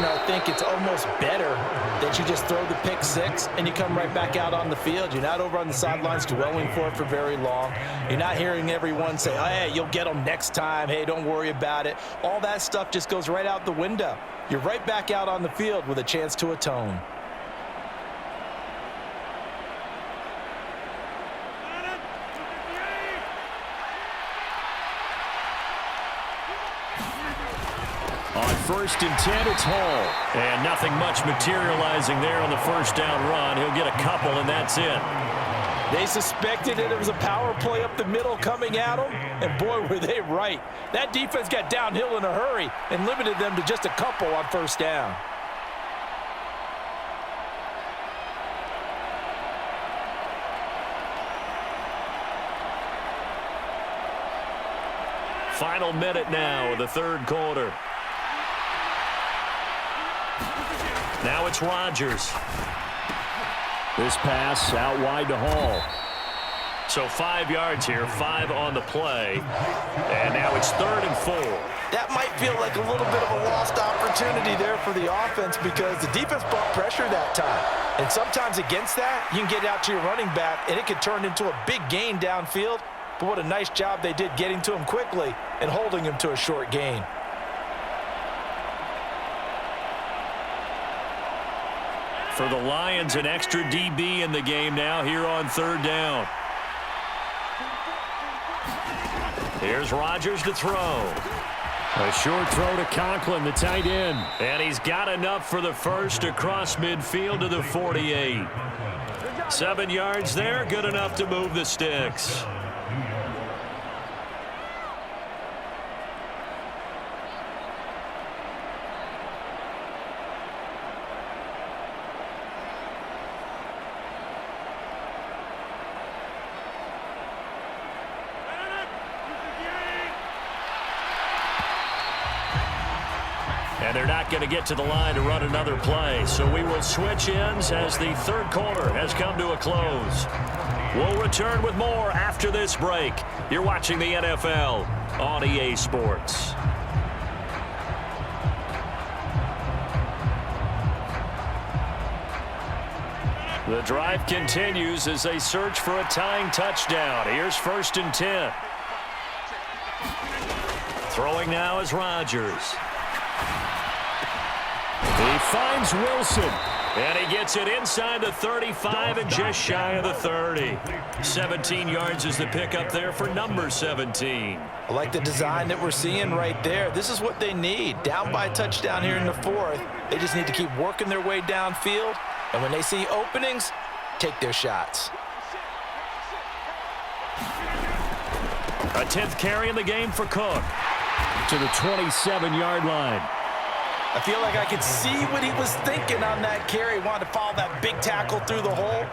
starting to think it's almost better that you just throw the pick six and you come right back out on the field. You're not over on the sidelines dwelling for it for very long. You're not hearing everyone say, oh, hey, you'll get them next time. Hey, don't worry about it. All that stuff just goes right out the window. You're right back out on the field with a chance to atone. On 1st and 10, it's Hall. And nothing much materializing there on the first down run. He'll get a couple, and that's it. They suspected it was a power play up the middle coming at them, and boy, were they right. That defense got downhill in a hurry and limited them to just a couple on first down. Final minute now of the third quarter. Now it's Rodgers. This pass out wide to Hall. So 5 yards here, 5 on the play. And now it's 3rd and 4. That might feel like a little bit of a lost opportunity there for the offense because the defense brought pressure that time. And sometimes against that, you can get out to your running back, and it could turn into a big gain downfield. But what a nice job they did getting to him quickly and holding him to a short gain. For the Lions, an extra DB in the game now here on 3rd down. Here's Rodgers to throw. A short throw to Conklin, the tight end. And he's got enough for the first across midfield to the 48. 7 yards there, good enough to move the sticks. And they're not going to get to the line to run another play. So we will switch ends as the third quarter has come to a close. We'll return with more after this break. You're watching the NFL on EA Sports. The drive continues as they search for a tying touchdown. Here's 1st and 10. Throwing now is Rodgers. He finds Wilson, and he gets it inside the 35 and just shy of the 30. 17 yards is the pickup there for number 17. I like the design that we're seeing right there. This is what they need. Down by a touchdown here in the 4th. They just need to keep working their way downfield, and when they see openings, take their shots. A 10th carry in the game for Cook to the 27-yard line. I feel like I could see what he was thinking on that carry. Wanted to follow that big tackle through the hole.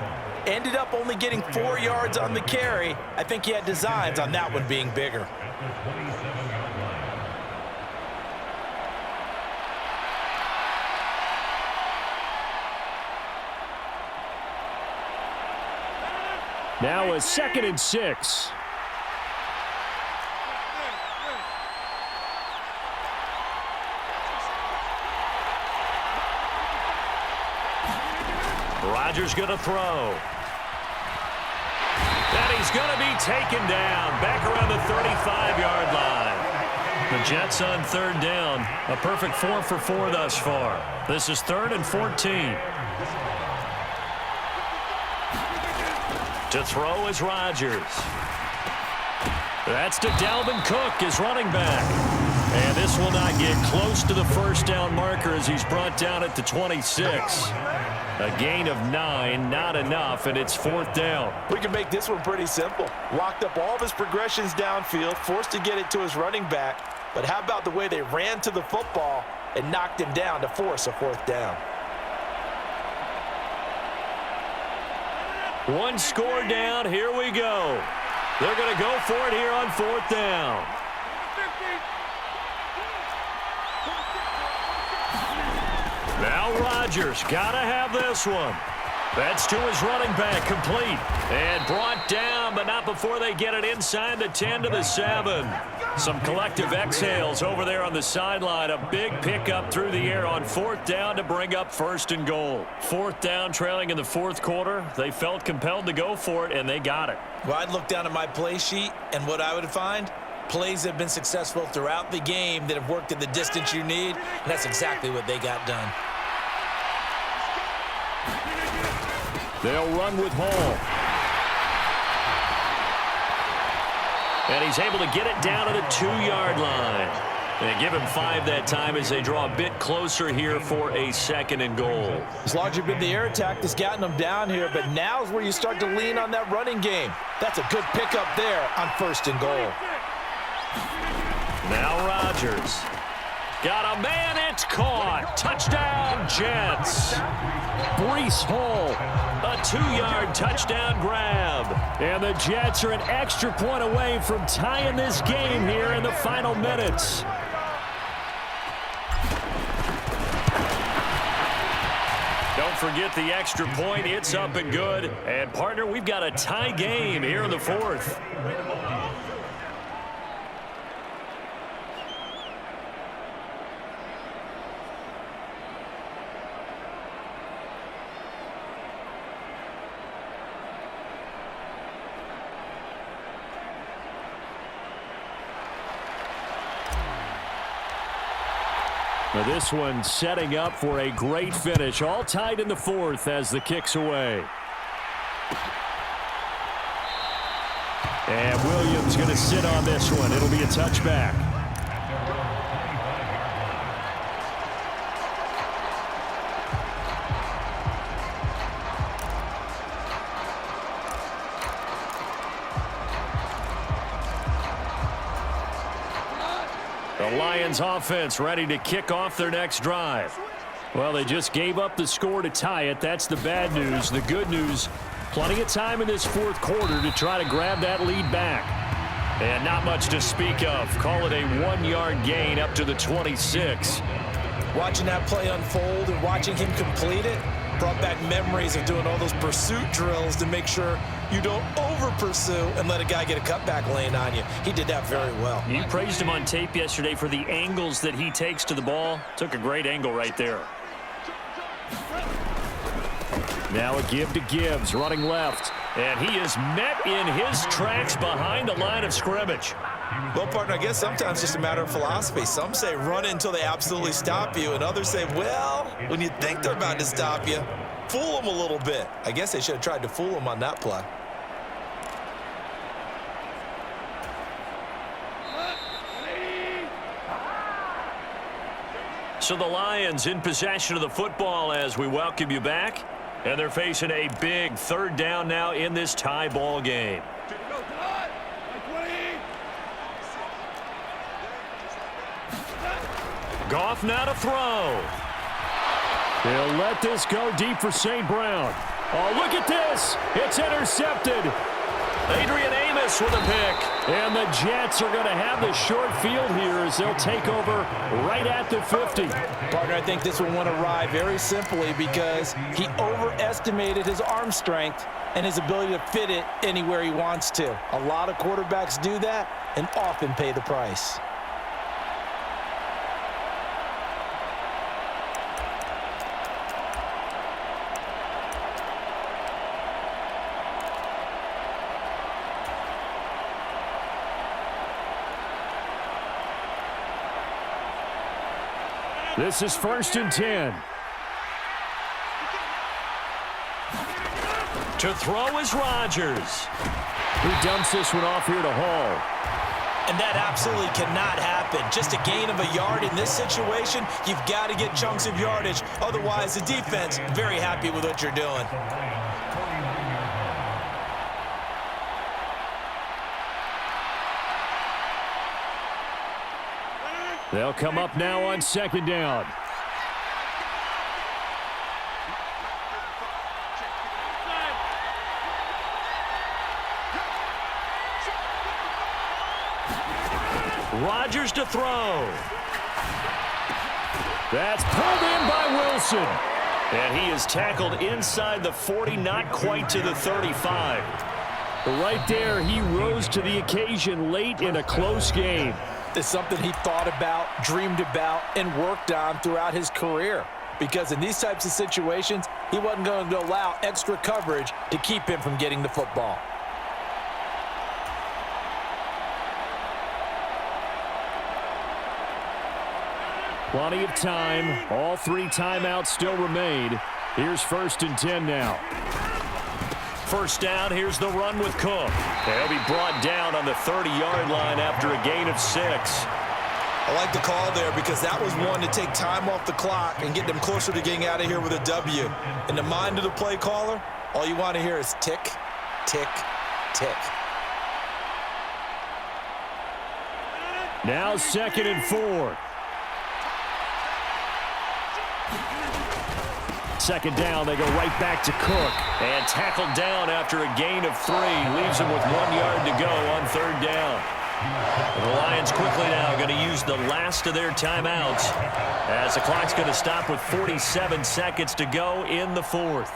Ended up only getting 4 yards on the carry. I think he had designs on that one being bigger. Now a 2nd and 6. Rodgers going to throw. And he's going to be taken down back around the 35-yard line. The Jets on 3rd down. A perfect 4 for 4 thus far. This is 3rd and 14. To throw is Rodgers. That's to Dalvin Cook, his running back. And this will not get close to the first down marker as he's brought down at the 26. A gain of 9, not enough, and it's 4th down. We can make this one pretty simple. Locked up all of his progressions downfield, forced to get it to his running back. But how about the way they ran to the football and knocked him down to force a 4th down? One score down, here we go. They're going to go for it here on 4th down. Now Rodgers, gotta have this one. That's to his running back, complete. And brought down, but not before they get it inside the 10 to the 7. Some collective exhales over there on the sideline. A big pickup through the air on 4th down to bring up 1st and goal. 4th down, trailing in the 4th quarter. They felt compelled to go for it, and they got it. Well, I'd look down at my play sheet, and what I would find, plays that have been successful throughout the game that have worked at the distance you need, and that's exactly what they got done. They'll run with Hall. And he's able to get it down to the 2-yard line. And give him 5 that time as they draw a bit closer here for a 2nd and goal. It's largely been the air attack that's gotten them down here, but now's where you start to lean on that running game. That's a good pickup there on 1st and goal. Now Rodgers. Got a man, it's caught. Touchdown, Jets. Breece Hall, a 2-yard touchdown grab. And the Jets are an extra point away from tying this game here in the final minutes. Don't forget the extra point. It's up and good. And, partner, we've got a tie game here in the 4th. Now this one setting up for a great finish. All tied in the 4th as the kick's away. And Williams going to sit on this one. It'll be a touchback. The Lions offense ready to kick off their next drive. Well, they just gave up the score to tie it. That's the bad news. The good news, plenty of time in this 4th quarter to try to grab that lead back. And not much to speak of. Call it a 1-yard gain up to the 26. Watching that play unfold and watching him complete it brought back memories of doing all those pursuit drills to make sure you don't over-pursue and let a guy get a cutback lane on you. He did that very well. You praised him on tape yesterday for the angles that he takes to the ball. Took a great angle right there. Now a give to Gibbs, running left. And he is met in his tracks behind the line of scrimmage. Well, partner, I guess sometimes it's just a matter of philosophy. Some say run until they absolutely stop you, and others say, well, when you think they're about to stop you, fool them a little bit. I guess they should have tried to fool them on that play. So the Lions in possession of the football as we welcome you back. And they're facing a big 3rd down now in this tie ball game. Goff now to throw. He'll let this go deep for St. Brown. Oh, look at this. It's intercepted. Adrian Amos with a pick. And the Jets are going to have the short field here as they'll take over right at the 50. Partner, I think this one went awry very simply because he overestimated his arm strength and his ability to fit it anywhere he wants to. A lot of quarterbacks do that and often pay the price. This is 1st and 10. To throw is Rodgers. He dumps this one off here to Hall. And that absolutely cannot happen. Just a gain of a yard in this situation, you've got to get chunks of yardage. Otherwise, the defense, very happy with what you're doing. They'll come up now on 2nd down. Rodgers to throw. That's pulled in by Wilson. And he is tackled inside the 40, not quite to the 35. Right there, he rose to the occasion late in a close game. It's something he thought about, dreamed about, and worked on throughout his career. Because in these types of situations, he wasn't going to allow extra coverage to keep him from getting the football. Plenty of time. All 3 timeouts still remain. Here's 1st and 10 now. First down, here's the run with Cook. They'll be brought down on the 30-yard line after a gain of 6. I like the call there because that was one to take time off the clock and get them closer to getting out of here with a W. In the mind of the play caller, all you want to hear is tick, tick, tick. Now 2nd and 4. 2nd down, they go right back to Cook. And tackled down after a gain of 3. Leaves him with 1 yard to go on 3rd down. The Lions quickly now going to use the last of their timeouts as the clock's going to stop with 47 seconds to go in the 4th.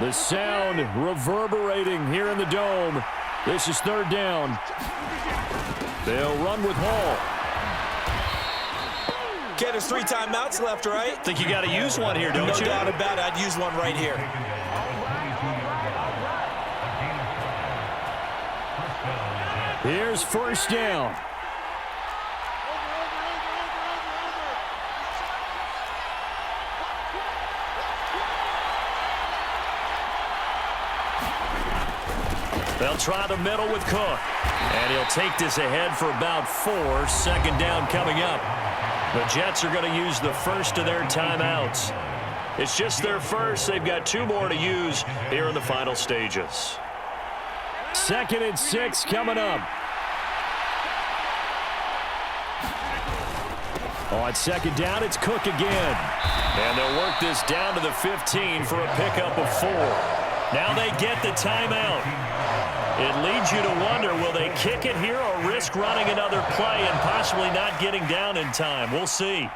The sound reverberating here in the dome. This is 3rd down. They'll run with Hall. Okay, there's 3 timeouts left, right? Think you got to use one here, don't you? No doubt about it. I'd use one right here. Here's 1st down. They'll try the middle with Cook. And he'll take this ahead for about 4. 2nd down coming up. The Jets are going to use the first of their timeouts. It's just their first. They've got 2 more to use here in the final stages. 2nd and 6 coming up. On 2nd down, it's Cook again. And they'll work this down to the 15 for a pickup of 4. Now they get the timeout. It leads you to wonder, will they kick it here or risk running another play and possibly not getting down in time? We'll see.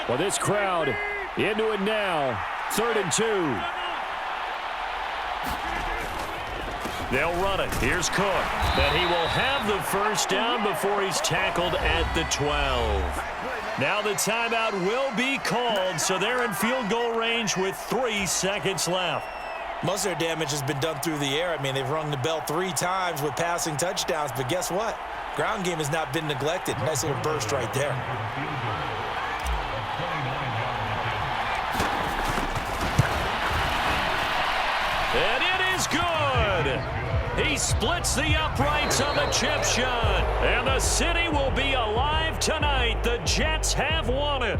Well, this crowd into it now. 3rd and 2. They'll run it. Here's Cook. And he will have the first down before he's tackled at the 12. Now the timeout will be called, so they're in field goal range with 3 seconds left. Most of their damage has been done through the air. I mean, they've rung the bell 3 times with passing touchdowns, but guess what? Ground game has not been neglected. Nice little burst right there. And it is good. He splits the uprights on the chip shot. And the city will be alive tonight. The Jets have won it.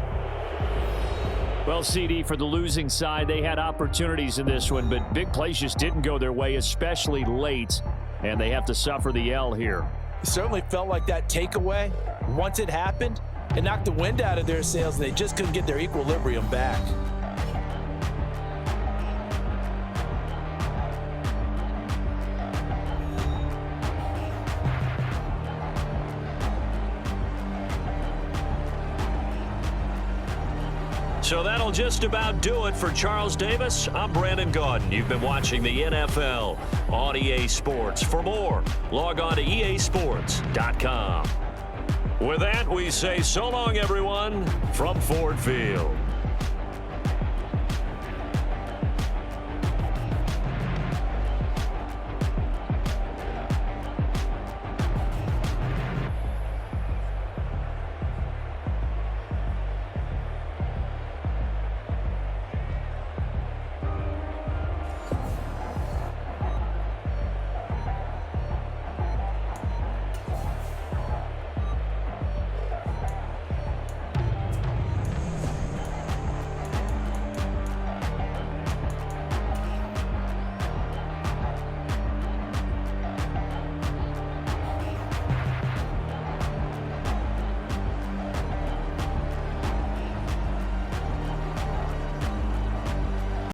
Well, CD, for the losing side, they had opportunities in this one, but big plays just didn't go their way, especially late. And they have to suffer the L here. It certainly felt like that takeaway, once it happened, it knocked the wind out of their sails, and they just couldn't get their equilibrium back. So that'll just about do it for Charles Davis. I'm Brandon Gaudin. You've been watching the NFL on EA Sports. For more, log on to easports.com. With that, we say so long, everyone, from Ford Field.